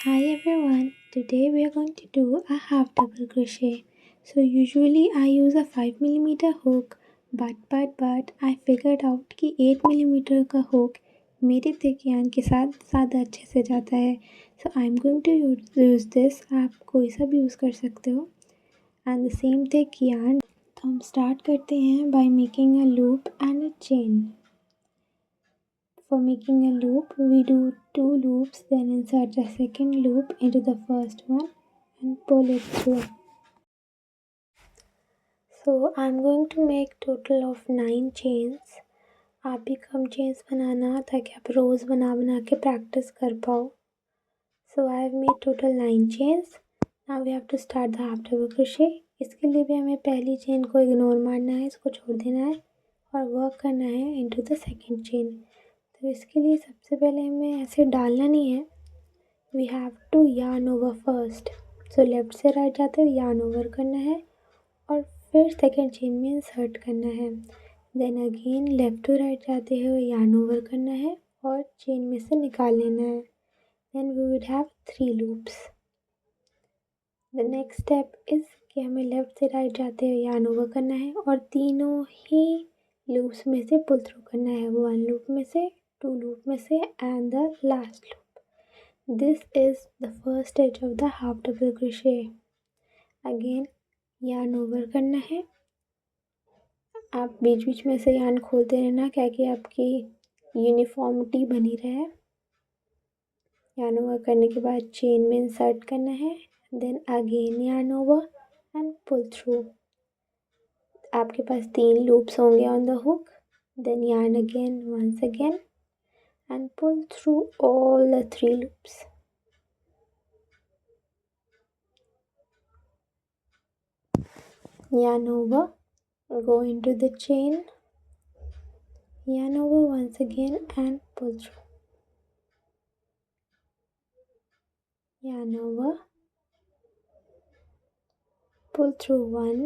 Hi everyone, today we are going to do a half double crochet. So usually I use a 5 mm hook but I figured out कि 8 mm का hook मेरे thick yarn के साथ ज़्यादा अच्छे से जाता है. So I'm going to use this. आप कोई सा भी यूज़ कर सकते हो. And the same thick yarn. तो हम start करते हैं by making a loop and a chain. For making a loop, we do 2 loops, then insert the second loop into the first one and pull it through. So I'm going to make total of 9 chains. आप भी कम chains बनाना ताकि आप रोज़ बना के practice कर पाओ. So I have made total 9 chains. Now we have to start the half double crochet. इसके लिए भी हमें पहली chain को ignore मारना है, इसको छोड़ देना है और work करना है into the second chain. तो इसके लिए सबसे पहले हमें ऐसे डालना नहीं है. We have to yarn over first. So left से राइट जाते हुए yarn over करना है और फिर सेकेंड चेन में इंसर्ट करना है. Then again left to right जाते हुए yarn over करना है और चेन में से निकाल लेना है. Then we would have 3 loops. The next step is कि हमें लेफ्ट से राइट जाते हुए yarn over करना है और तीनों ही लूप्स में से पुल थ्रू करना है. 1 लूप में से, 2 लूप में से and the last loop. This is the first stage of the half double crochet. Again yarn over करना है. आप बीच बीच में से yarn खोलते रहना क्या कि आपकी यूनिफॉर्मिटी बनी रहे. yarn over करने के बाद चेन में इंसर्ट करना है. Then again yarn over and pull through. आपके पास 3 लूप्स होंगे on the hook. Then yarn again once again and pull through all the 3 loops. Yarn over, go into the chain, yarn over once again and pull through. Yarn over, pull through 1,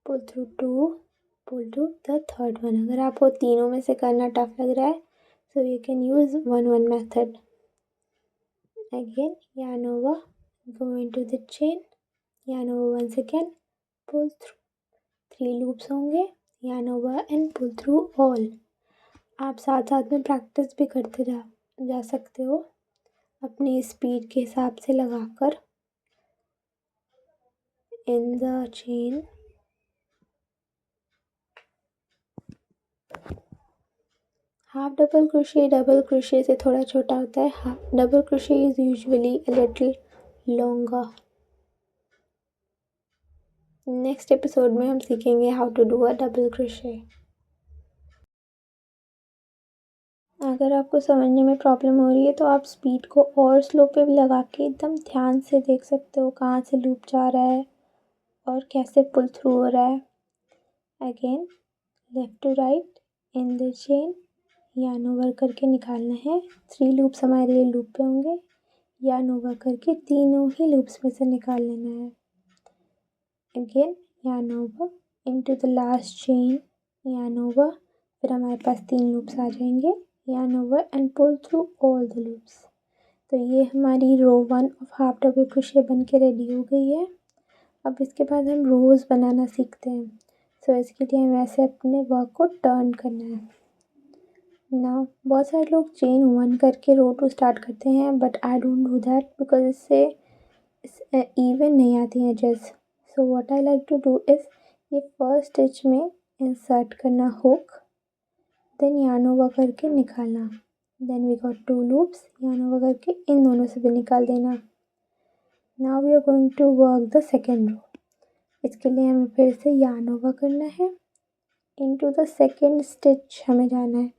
pull through 2, pull to the third one. अगर आपको तीनों में से करना tough लग रहा है so you can use 1-1 method. Again yarn over, go into the chain, yarn over once again, pull through. 3 loops होंगे. yarn over and pull through all. आप साथ साथ में प्रैक्टिस भी करते जा सकते हो अपनी स्पीड के हिसाब से लगाकर. In the chain half double crochet double crochet से थोड़ा छोटा होता है. Half double crochet is usually a little longer. Next episode में हम सीखेंगे how to do a double crochet. अगर आपको समझने में प्रॉब्लम हो रही है तो आप स्पीड को और स्लो पे भी लगा के एकदम ध्यान से देख सकते हो कहाँ से लूप जा रहा है और कैसे पुल थ्रू हो रहा है. Again left to right in the chain, yarn over करके निकालना है. 3 लूप्स हमारे लिए लूप पे होंगे. yarn over करके तीनों ही लूप्स में से निकाल लेना है. Again yarn over into the last chain, yarn over. फिर हमारे पास 3 लूप्स आ जाएंगे. yarn over and pull through all the loops. तो ये हमारी रो 1 ऑफ हाफ डबल क्रोशे बन के रेडी हो गई है. अब इसके बाद हम रोज़ बनाना सीखते हैं. सो इसके लिए हमें ऐसे अपने वर्क को टर्न करना है. ना बहुत सारे लोग चेन 1 करके रो 2 स्टार्ट करते हैं but I don't do that because इससे इवन नहीं आती हैं edges. So what I like to do is ये फर्स्ट स्टिच में इंसर्ट करना हुक, देन yarn over करके निकालना. Then we got 2 loops. yarn over करके इन दोनों से भी निकाल देना. Now we are going to work the second row. इसके लिए हमें फिर से yarn over करना है. इनटू द सेकेंड स्टिच हमें जाना है.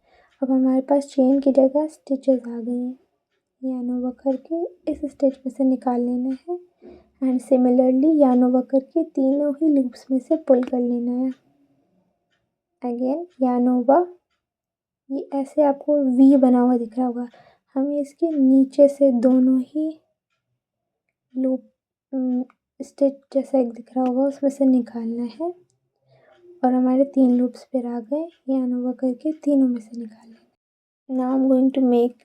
अब हमारे पास चेन की जगह स्टिचेस आ गई हैं. yarn over करके इस स्टिच में से निकाल लेना है एंड सिमिलरली yarn over करके तीनों ही लूप्स में से पुल कर लेना है. Again yarn over. ये ऐसे आपको वी बना हुआ दिख रहा होगा. हमें इसके नीचे से दोनों ही लूप स्टिच जैसा एक दिख रहा होगा उसमें से निकालना है और हमारे 3 लूप्स फिर आ गए. yarn over करके तीनों में से निकाल लेना. Now I am going to make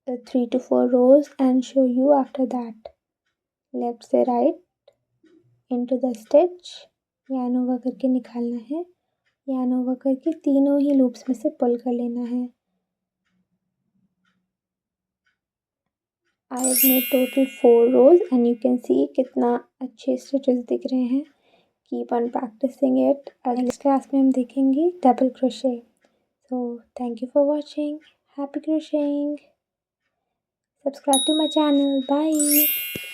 3 to 4 rows and show you after that. Left से right into the stitch, yarn over करके निकालना है, yarn over करके तीनों ही loops में से pull कर लेना है। I have made total 4 rows and you can see कितना अच्छे stitches दिख रहे हैं। Keep on practicing it। Next class में हम देखेंगे double crochet। So thank you for watching। Happy crocheting। Subscribe to my channel। Bye।